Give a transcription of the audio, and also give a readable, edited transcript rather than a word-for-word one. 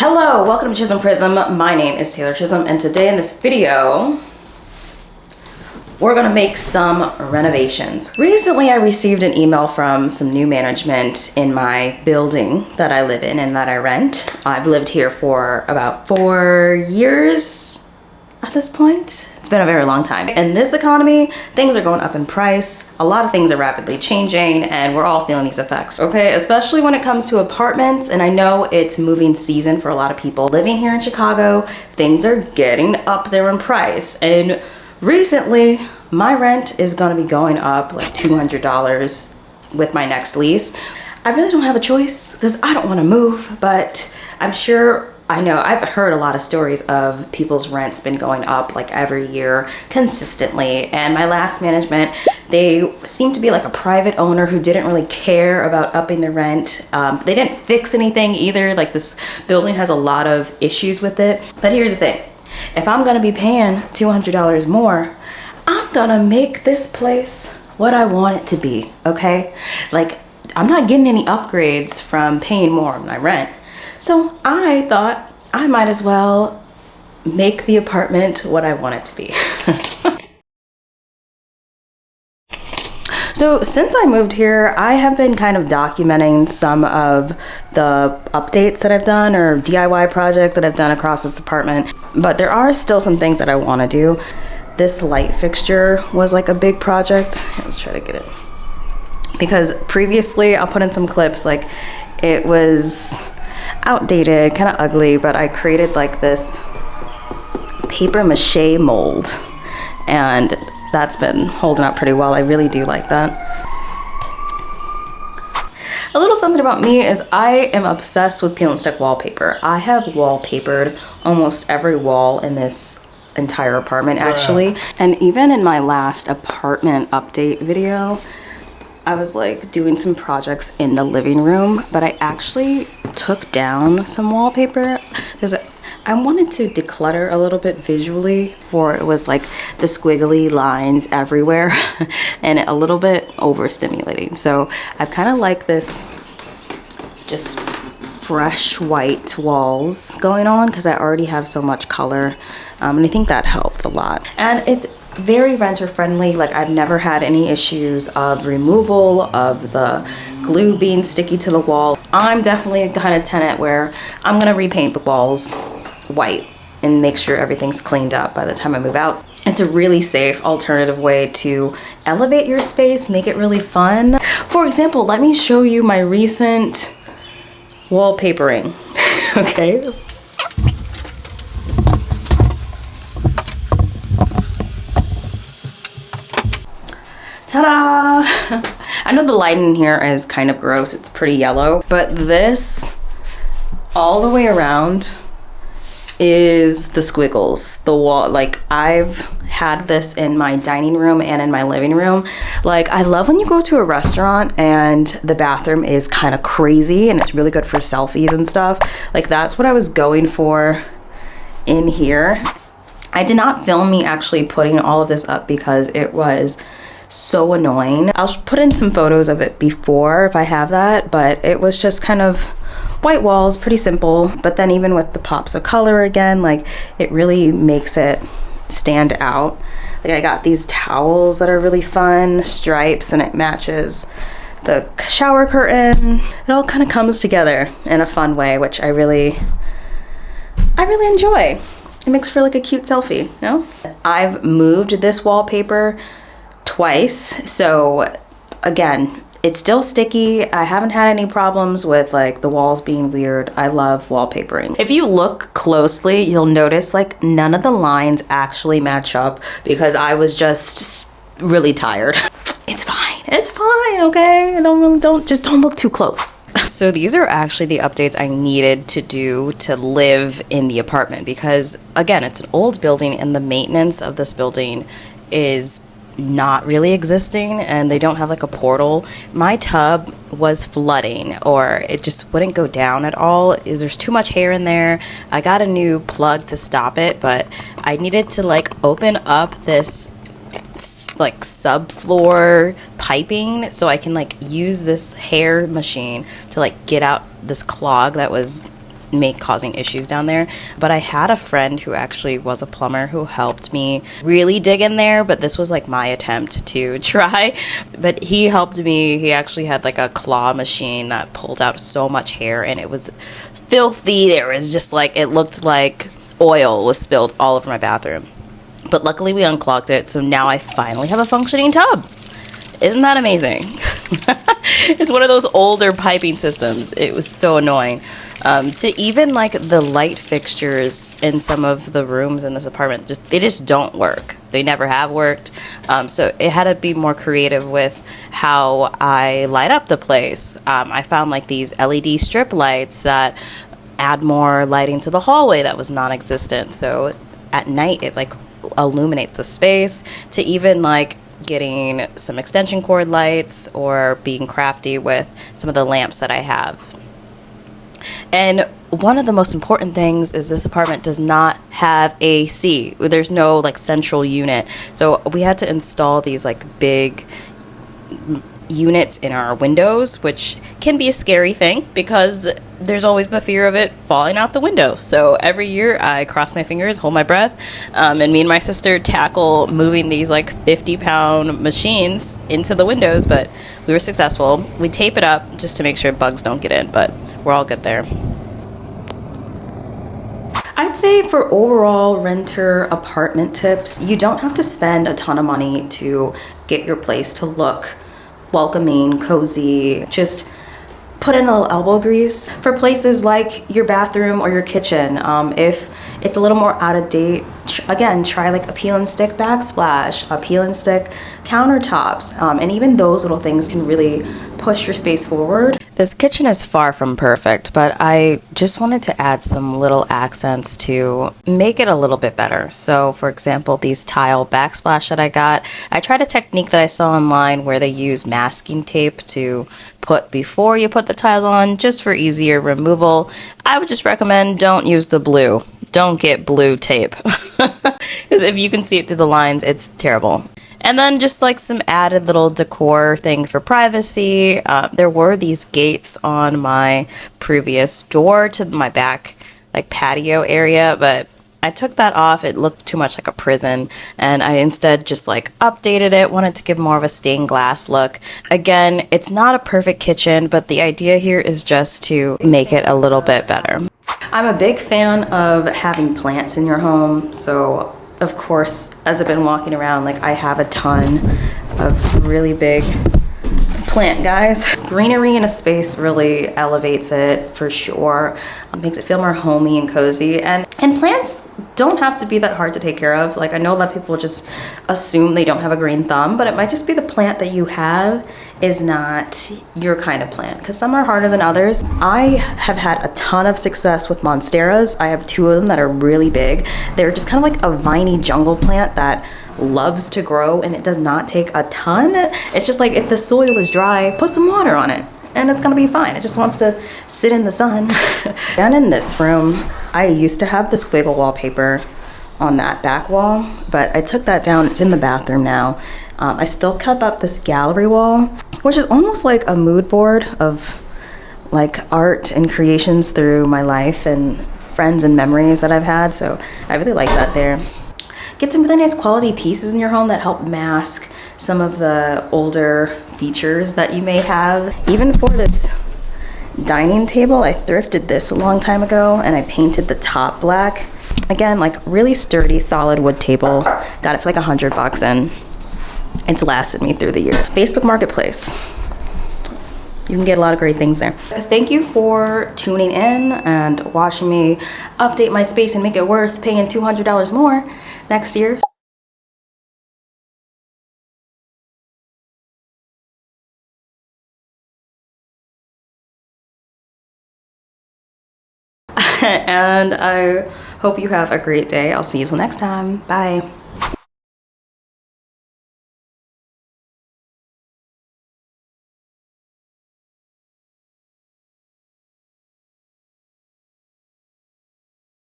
Hello, welcome to Chisholm Prism. My name is Taylor Chisholm, and today in this video, we're gonna make some renovations. Recently, I received an email from some new management in my building that I live in and that I rent. I've lived here for about 4 years at this point. It's been a very long time. In this economy, things are going up in price. A lot of things are rapidly changing and we're all feeling these effects, okay? Especially when it comes to apartments, and I know it's moving season for a lot of people. Living here in Chicago, things are getting up there in price. And recently, my rent is gonna be going up like $200 with my next lease. I really don't have a choice because I don't wanna move, but I'm sure I know I've heard a lot of stories of people's rents been going up like every year consistently. And my last management, they seemed to be like a private owner who didn't really care about upping the rent. They didn't fix anything either. Like, this building has a lot of issues with it. But here's the thing. If I'm gonna be paying $200 more, I'm gonna make this place what I want it to be, okay? Like, I'm not getting any upgrades from paying more on my rent. So I thought I might as well make the apartment what I want it to be. So since I moved here, I have been kind of documenting some of the updates that I've done or DIY projects that I've done across this apartment, but there are still some things that I want to do. This light fixture was like a big project. Let's try to get it. Because previously, I'll put in some clips, like it was outdated, kind of ugly, but I created like this paper mache mold and that's been holding up pretty well. I really do like that. A little something about me is I am obsessed with peel and stick wallpaper. I have wallpapered almost every wall in this entire apartment actually. And even in my last apartment update video, I was like doing some projects in the living room, but I actually took down some wallpaper because I wanted to declutter a little bit visually, for it was like the squiggly lines everywhere and a little bit overstimulating. So I kind of like this just fresh white walls going on because I already have so much color, and I think that helped a lot. And it's very renter friendly. Like, I've never had any issues of removal of the glue being sticky to the wall. I'm definitely a kind of tenant where I'm gonna repaint the walls white and make sure everything's cleaned up by the time I move out. It's a really safe alternative way to elevate your space, make it really fun. For example, let me show you my recent wallpapering. Okay. Ta-da! I know the lighting here is kind of gross, it's pretty yellow, but this all the way around is the squiggles, the wall. Like, I've had this in my dining room and in my living room. Like, I love when you go to a restaurant and the bathroom is kind of crazy and it's really good for selfies and stuff. Like, that's what I was going for in here. I did not film me actually putting all of this up because it was so annoying. I'll put in some photos of it before if I have that, but it was just kind of white walls, pretty simple. But then even with the pops of color again, like, it really makes it stand out. Like, I got these towels that are really fun, stripes, and it matches the shower curtain. It all kind of comes together in a fun way, which I really enjoy. It makes for like a cute selfie, no? I've moved this wallpaper twice, so again, it's still sticky. I haven't had any problems with like the walls being weird. I love wallpapering. If you look closely, you'll notice like none of the lines actually match up because I was just really tired. It's fine, okay? Don't look too close. So these are actually the updates I needed to do to live in the apartment because, again, it's an old building and the maintenance of this building is not really existing and they don't have like a portal. My tub was flooding or it just wouldn't go down at all. There's too much hair in there. I got a new plug to stop it, but I needed to like open up this like subfloor piping so I can like use this hair machine to like get out this clog that was causing issues down there. But I had a friend who actually was a plumber who helped me really dig in there, but this was like my attempt to try. But he helped me. He actually had like a claw machine that pulled out so much hair, and it was filthy. There was just like, it looked like oil was spilled all over my bathroom. But luckily we unclogged it, so now I finally have a functioning tub. Isn't that amazing? It's one of those older piping systems. It was so annoying. To even like the light fixtures in some of the rooms in this apartment, they just don't work. They never have worked. So it had to be more creative with how I light up the place. I found like these LED strip lights that add more lighting to the hallway that was non-existent. So at night it like illuminates the space, to even like getting some extension cord lights or being crafty with some of the lamps that I have. And one of the most important things is this apartment does not have AC. There's no like central unit. So we had to install these like big units in our windows, which can be a scary thing because there's always the fear of it falling out the window. So every year I cross my fingers, hold my breath, and me and my sister tackle moving these like 50-pound machines into the windows, but we were successful. We tape it up just to make sure bugs don't get in, but we're all good there. I'd say for overall renter apartment tips, you don't have to spend a ton of money to get your place to look welcoming, cozy. Just put in a little elbow grease. For places like your bathroom or your kitchen, if it's a little more out of date, again, try like a peel and stick backsplash, a peel and stick countertops, and even those little things can really push your space forward. This kitchen is far from perfect, but I just wanted to add some little accents to make it a little bit better. So for example, these tile backsplash that I got, I tried a technique that I saw online where they use masking tape to put before you put the tiles on, just for easier removal. I would just recommend don't use the blue. Don't get blue tape. Because if you can see it through the lines, it's terrible. And then just like some added little decor things for privacy. There were these gates on my previous door to my back like patio area, but I took that off. It looked too much like a prison, and I instead just like updated it, wanted to give more of a stained glass look. Again, it's not a perfect kitchen, but the idea here is just to make it a little bit better. I'm a big fan of having plants in your home, so of course, as I've been walking around, like I have a ton of really big plant guys. Greenery in a space really elevates it for sure. It makes it feel more homey and cozy. And plants don't have to be that hard to take care of. Like I know a lot of people just assume they don't have a green thumb, but it might just be the plant that you have is not your kind of plant, because some are harder than others. I have had a ton of success with monsteras. I have 2 of them that are really big. They're just kind of like a viney jungle plant that loves to grow, and it does not take a ton. It's just like if the soil is dry, put some water on it and it's gonna be fine. It just wants to sit in the sun. Down in this room, I used to have this wiggle wallpaper on that back wall, but I took that down. It's in the bathroom now. I still kept up this gallery wall, which is almost like a mood board of like art and creations through my life and friends and memories that I've had. So I really like that there. Get some really nice quality pieces in your home that help mask some of the older features that you may have. Even for this dining table, I thrifted this a long time ago and I painted the top black. Again, like really sturdy, solid wood table. Got it for like $100 and it's lasted me through the year. Facebook Marketplace. You can get a lot of great things there. Thank you for tuning in and watching me update my space and make it worth paying $200 more next year. And I hope you have a great day. I'll see you till next time. Bye.